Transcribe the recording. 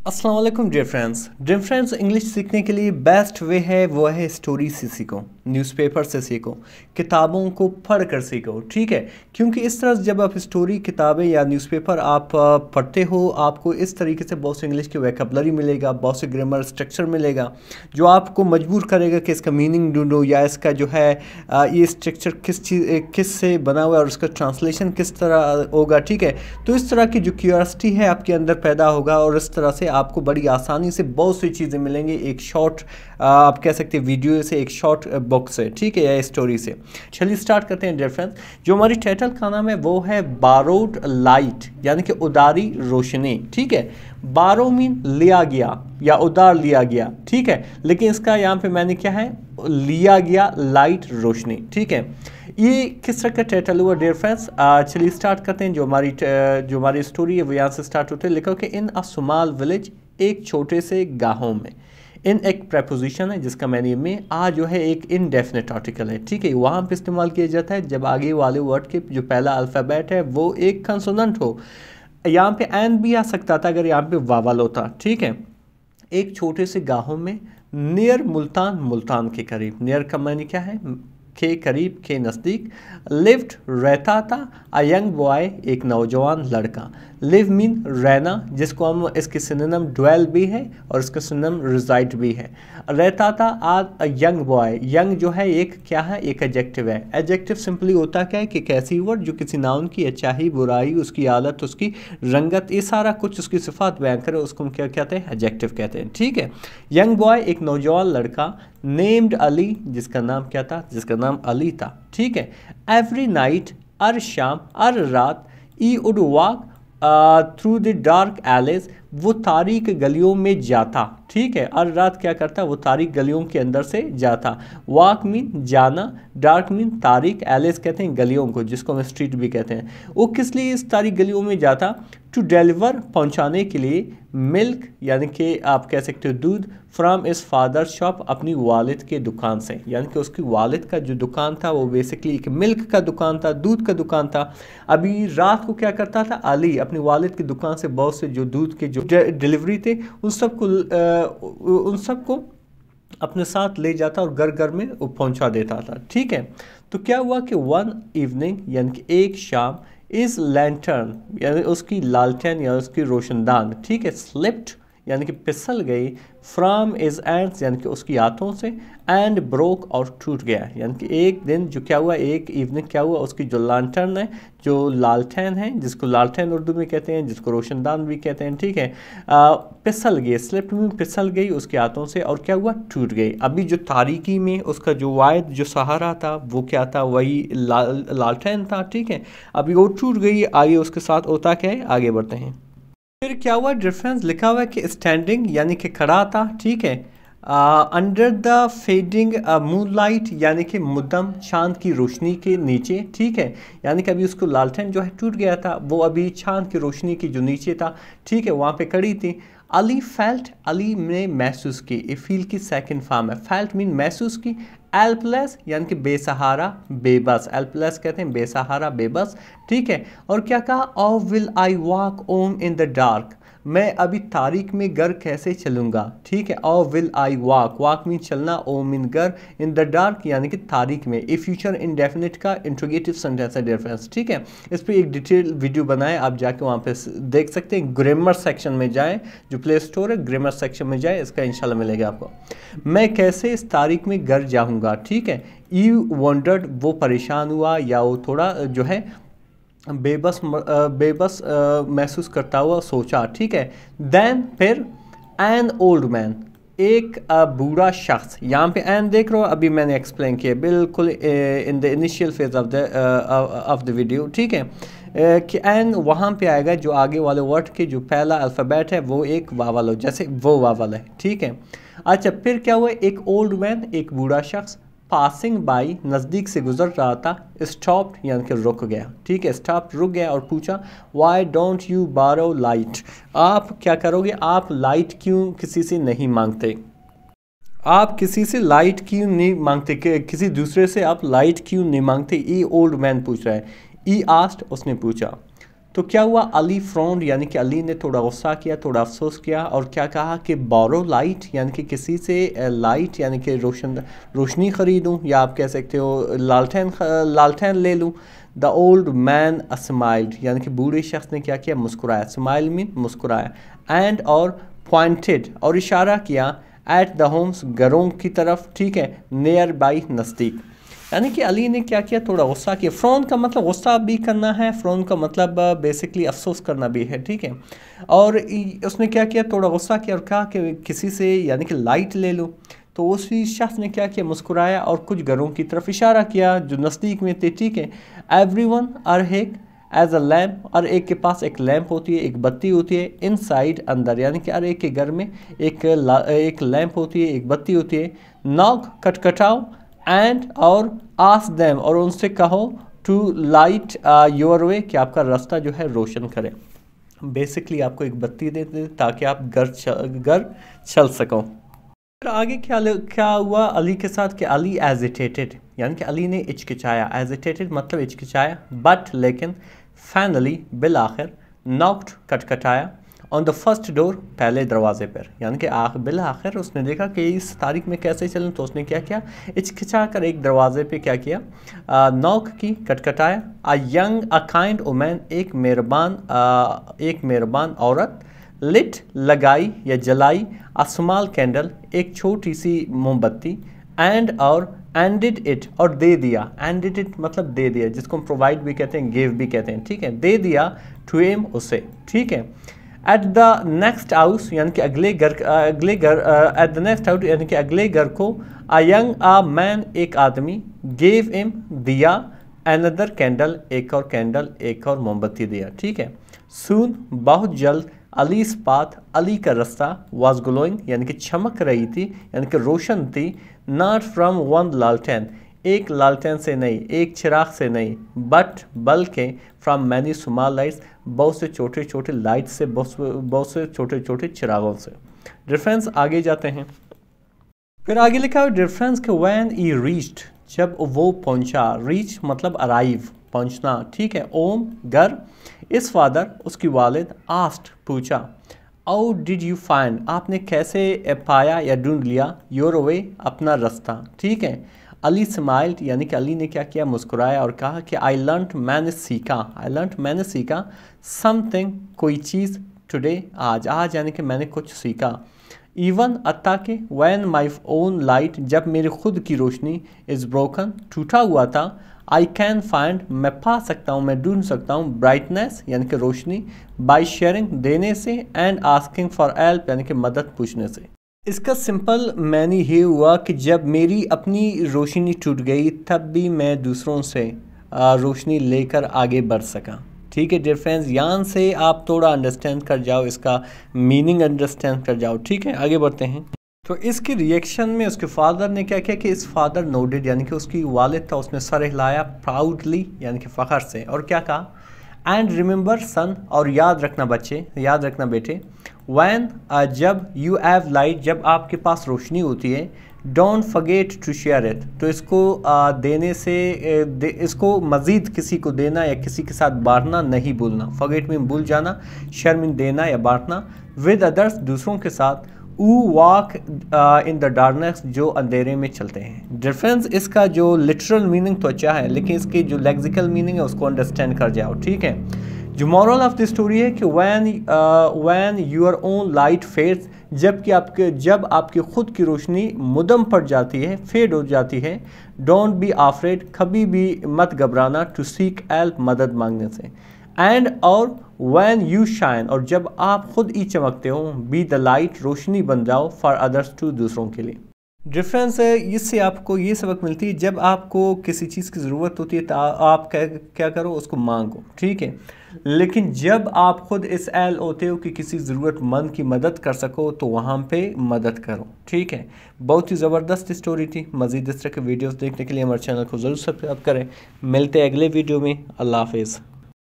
अस्सलाम वालेकुम dear friends English सीखने के लिए बेस्ट वे है वो है स्टोरी से सीखो, न्यूज़पेपर से सीखो, किताबों को पढ़ कर सीखो। ठीक है, क्योंकि इस तरह जब आप स्टोरी किताबें या न्यूज़पेपर आप पढ़ते हो, आपको इस तरीके से बहुत से इंग्लिश की वोकैबुलरी मिलेगा, बहुत से ग्रामर स्ट्रक्चर मिलेगा जो आपको मजबूर करेगा कि इसका मीनिंग ढूंढो या इसका जो है ये स्ट्रक्चर किस से बना हुआ है और उसका ट्रांसलेशन किस तरह होगा। ठीक है, तो इस तरह की जो क्यूरियोसिटी है आपके अंदर पैदा होगा और इस तरह से आपको बड़ी आसानी से बहुत सी चीज़ें मिलेंगी एक शॉर्ट आप कह सकते हैं वीडियो से, एक शॉर्ट बुक से, ठीक है, या स्टोरी से। चलिए स्टार्ट करते हैं डियर फ्रेंड्स। जो हमारी टाइटल का नाम है वो है बारोड लाइट, यानी कि उदारी रोशनी। ठीक है, बारो मीन लिया गया या उधार लिया गया। ठीक है, लेकिन इसका यहाँ पे मैंने क्या है लिया गया लाइट रोशनी। ठीक है, ये किस तरह का टाइटल हुआ डियर फ्रेंड्स। चलिए स्टार्ट करते हैं। जो हमारी स्टोरी है वो यहाँ से स्टार्ट होते हैं। लिखा कि इन अ स्मॉल विलेज, एक छोटे से गाँव में। इन एक प्रपोजिशन है जिसका मैंने में आ जो है एक इनडेफिनेट आर्टिकल है। ठीक है, वहाँ पे इस्तेमाल किया जाता है जब आगे वाले वर्ड के जो पहला अल्फ़ाबेट है वो एक कंसोनेंट हो। यहाँ पे एन भी आ सकता था अगर यहाँ पे वावल होता। ठीक है, एक छोटे से गाँव में नियर मुल्तान, मुल्तान के करीब, नियर का माने क्या है के करीब, के नज़दीक, लिव्ड रहता था, अ यंग बॉय एक नौजवान लड़का। लिव मीन रहना, जिसको हम इसके सिनोनिम ड्वेल भी है और इसका सिनोनिम रिजाइड भी है। रहता था अ यंग बॉय, यंग जो है एक क्या है एक एडजेक्टिव है। एडजेक्टिव सिंपली होता क्या है कि कैसी वर्ड जो किसी नाउन की अच्छाई बुराई, उसकी आदत, उसकी रंगत, ये सारा कुछ उसकी सिफात बयान करे उसको हम क्या कहते हैं एडजेक्टिव कहते हैं। ठीक है, यंग बॉय एक नौजवान लड़का, नेम्ड अली, जिसका नाम क्या था, जिसका नाम अली था। ठीक है, एवरी नाइट, हर शाम, हर रात, we would walk through the dark alleys, वो तारीक गलियों में जाता। ठीक है, हर रात क्या करता, वो तारीक गलियों के अंदर से जाता। वॉक मीन जाना, डार्क मीन तारीक, एलेज कहते हैं गलियों को जिसको हम स्ट्रीट भी कहते हैं। वो किस लिए इस तारीक गलियों में जाता, टू डिलीवर पहुंचाने के लिए, मिल्क यानी कि आप कह सकते हो दूध, फ्रॉम इस फादर शॉप अपनी वालिद के दुकान से, यानी कि उसकी वालिद का जो दुकान था वो बेसिकली एक मिल्क का दुकान था, दूध का दुकान था। अभी रात को क्या करता था अली अपनी वालिद की दुकान से बहुत से जो दूध के जो डिलीवरी थे उन सबको अपने साथ ले जाता और घर घर में पहुंचा देता था। ठीक है, तो क्या हुआ कि वन इवनिंग यानी कि एक शाम, इस लैंटर्न यानी उसकी लालटेन या उसकी रोशनदान, ठीक है, स्लिप्ड यानी कि फिसल गई, फ्रॉम इज एंड्स यानी कि उसकी हाथों से, एंड ब्रोक और टूट गया। यानी कि एक दिन जो क्या हुआ, एक इवनिंग क्या हुआ, उसकी जो लालटेन है, जो लालटेन है, जिसको लालटेन उर्दू में कहते हैं, जिसको रोशनदान भी कहते हैं। ठीक है, फिसल गई, स्लिप्ड में फिसल गई उसके हाथों से और क्या हुआ टूट गई। अभी जो तारीकी में उसका जो वायद जो सहारा था वो क्या था, वही लालटेन था। ठीक है, अभी वो टूट गई, आगे उसके साथ होता क्या है, आगे बढ़ते हैं। फिर क्या हुआ डिफरेंस, लिखा हुआ है कि स्टैंडिंग यानी कि खड़ा था। ठीक है, अंडर द फेडिंग मूनलाइट यानी कि मुद्दम चांद की रोशनी के नीचे। ठीक है, यानी कि अभी उसको लालटेन जो है टूट गया था, वो अभी चांद की रोशनी की जो नीचे था, ठीक है, वहाँ पे खड़ी थी। अली फेल्ट, अली ने महसूस की, ए फील की सेकंड फॉर्म है, फेल्ट मीन महसूस की, हेल्पलेस यानी कि बेसहारा बेबस, हेल्पलेस कहते हैं बेसहारा बेबस। ठीक है, और क्या कहा, O will I walk home in the dark, मैं अभी तारीख में घर कैसे चलूँगा। ठीक है, O will I walk, walk mean चलना, ओ मीन घर, इन द डार्क यानी कि तारीख में। ए फ्यूचर इंडेफिनिट का इंट्रोगेटिव सेंटेंस है डिफरेंस। ठीक है, इस पर एक डिटेल वीडियो बनाए, आप जाके वहाँ पे देख सकते हैं। ग्रामर सेक्शन में जाएँ, जो प्ले स्टोर है ग्रामर सेक्शन में जाए, इसका इंशाल्लाह मिलेगा आपको। मैं कैसे इस तारीख में घर जाऊँगा। ठीक है, यू वंडर्ड, वो परेशान हुआ या वो थोड़ा जो है बेबस महसूस करता हुआ सोचा। ठीक है, देन फिर एन ओल्ड मैन, एक बूढ़ा शख्स, यहाँ पे एन देख रहे हो, अभी मैंने एक्सप्लेन किया बिल्कुल in the initial phase of the video. ठीक है, कि एन वहाँ पे आएगा जो आगे वाले वर्ड के जो पहला अल्फ़ाबेट है वो एक वावल हो, जैसे वो वावल है। ठीक है, अच्छा फिर क्या हुआ, एक ओल्ड मैन एक बूढ़ा शख्स, पासिंग बाई नज़दीक से गुजर रहा था, स्टॉप्ड यानी कि रुक गया। ठीक है, स्टॉप रुक गया और पूछा, वाई डोंट यू बारो लाइट, आप क्या करोगे, आप लाइट क्यों किसी से नहीं मांगते, आप किसी से लाइट क्यों नहीं मांगते, किसी दूसरे से आप लाइट क्यों नहीं मांगते। ई ओल्ड मैन पूछ रहा है, ई आस्ट उसने पूछा। तो क्या हुआ, अली फ्रॉन्ड यानी कि अली ने थोड़ा गुस्सा किया, थोड़ा अफसोस किया और क्या कहा कि बोरो लाइट यानी कि किसी से लाइट यानी कि रोशनी ख़रीदूँ, या आप कह सकते हो लालटेन ले लूँ। द ओल्ड मैन स्माइल्ड यानी कि बूढ़े शख्स ने क्या किया, मुस्कुराया। स्माइल मीन मुस्कुराया। एंड और पॉइंटेड और इशारा किया एट द होम्स घरों की तरफ, ठीक है, नियर बाई नज़दीक। यानी कि अली ने क्या किया, थोड़ा गुस्सा किया। फ्रॉन का मतलब गुस्सा भी करना है, फ्रॉन का मतलब बेसिकली अफसोस करना भी है, ठीक है। और उसने क्या किया, थोड़ा गुस्सा किया और कहा कि किसी से यानी कि लाइट ले लूँ। तो उसी शख्स ने क्या किया, मुस्कुराया और कुछ घरों की तरफ इशारा किया जो नज़दीक में थे, ठीक है। Everyone are heck as a lamp, और एक के पास एक लैंप होती है, एक बत्ती होती है। इनसाइड अंदर यानी कि हर एक के घर में एक लैंप होती है, एक बत्ती होती है। नॉक खटखटाओ एंड और आस्क देम और उनसे कहो टू लाइट योर वे कि आपका रास्ता जो है रोशन करें। बेसिकली आपको एक बत्ती दे दे ताकि आप घर चल सको। फिर आगे क्या हुआ अली के साथ कि अली एजिटेटेड यानी कि अली ने हिचकिचाया। एजिटेटेड मतलब हिचकिचाया, बट लेकिन फाइनली बिल आखिर नॉक्ड खटखटाया ऑन द फर्स्ट डोर पहले दरवाजे पर, यानी कि बिल आखिर उसने देखा कि इस तारीख में कैसे चलूं, तो उसने क्या किया, हिचकिचा कर एक दरवाजे पे क्या किया, नॉक की, खटखटाया। A young a kind woman एक मेहरबान औरत, लिट लगाई या जलाई, अ स्मॉल कैंडल एक छोटी सी मोमबत्ती, एंड और एंडेड इट और दे दिया। एंडेड इट मतलब दे दिया, जिसको हम प्रोवाइड भी कहते हैं, गिव भी कहते हैं, ठीक है, दे दिया टू हिम उसे, ठीक है। एट द नेक्स्ट हाउस यानी कि अगले घर एट द नेक्स्ट हाउस यानी कि अगले घर को, अ यंग अ मैन एक आदमी, गेव हिम दिया, अनदर कैंडल एक और मोमबत्ती दिया, ठीक है। सून बहुत जल्द, अली पाथ अली का रास्ता, वाज ग्लोइंग यानी कि चमक रही थी यानी कि रोशन थी, नॉट फ्रॉम वन लालटेन एक लालटेन से नहीं, एक चिराग से नहीं, बट बल्कि फ्रॉम मैनी स्मॉल लाइट्स बहुत से छोटे छोटे लाइट से, बहुत से छोटे छोटे चिरागों से। डिफरेंस आगे जाते हैं। फिर आगे लिखा है डिफरेंस के व्हेन ही रीच्ड जब वो पहुंचा, रीच मतलब अराइव पहुंचना, ठीक है। ओम घर, इस फादर उसकी वालिद, आस्ट पूछा, हाउ डिड यू फाइंड आपने कैसे पाया या ढूंढ लिया, योर वे अपना रास्ता, ठीक है। अली स्माइल्ड यानी कि अली ने क्या किया, मुस्कुराया और कहा कि आई लर्नड मैंने सीखा समथिंग कोई चीज़, टुडे आज यानी कि मैंने कुछ सीखा। इवन अत्ता के वैन माई ओन लाइट जब मेरी खुद की रोशनी, इज़ ब्रोकन टूटा हुआ था, आई कैन फाइंड मैं पा सकता हूँ, मैं ढूंढ सकता हूँ, ब्राइटनेस यानी कि रोशनी, बाई शेयरिंग देने से, एंड आस्किंग फॉर हेल्प यानी कि मदद पूछने से। इसका सिंपल मैंने ये हुआ कि जब मेरी अपनी रोशनी टूट गई तब भी मैं दूसरों से रोशनी लेकर आगे बढ़ सका, ठीक है। डिफरेंस यहाँ से आप थोड़ा अंडरस्टैंड कर जाओ, इसका मीनिंग अंडरस्टैंड कर जाओ, ठीक है। आगे बढ़ते हैं। तो इसके रिएक्शन में उसके फादर ने क्या किया कि इस फादर नोडेड यानी कि उसकी वालिद था, उसने सर हिलाया प्राउडली यानी कि फ़ख्र से, और क्या कहा, एंड रिमेंबर सन और याद रखना बच्चे, याद रखना बेटे, वैन जब यू हैव लाइट जब आपके पास रोशनी होती है, don't forget to share it तो इसको देने से इसको मज़ीद किसी को देना या किसी के साथ बांटना नहीं भूलना। फॉरगेट मीन भूल जाना, शेयर मीन देना या बांटना, विद अदर्स दूसरों के साथ, ऊ वॉक इन द डार्कनेस जो अंधेरे में चलते हैं। डिफरेंस इसका जो लिटरल मीनिंग तो अच्छा है, लेकिन इसकी जो लेक्सिकल मीनिंग है उसको अंडरस्टैंड कर जाओ, ठीक है। जो मॉरल ऑफ द स्टोरी है कि when your own light fades जब आपकी खुद की रोशनी मुदम पड़ जाती है, फेड हो जाती है, डोंट बी आफ्रेड कभी भी मत घबराना, टू सीक हेल्प मदद मांगने से, एंड और व्हेन यू शाइन और जब आप खुद ही चमकते हो, बी द लाइट रोशनी बन जाओ, फॉर अदर्स टू दूसरों के लिए। डिफरेंस है इससे आपको ये सबक मिलती है, जब आपको किसी चीज़ की ज़रूरत होती है तो आप क्या करो, उसको मांगो, ठीक है। लेकिन जब आप खुद इस अहल होते हो कि किसी ज़रूरतमंद की मदद कर सको तो वहाँ पे मदद करो, ठीक है। बहुत ही ज़बरदस्त स्टोरी थी। मज़ीद इस तरह के वीडियोस देखने के लिए हमारे चैनल को ज़रूर सब्सक्राइब करें। मिलते हैं अगले वीडियो में। अल्लाह हाफिज़।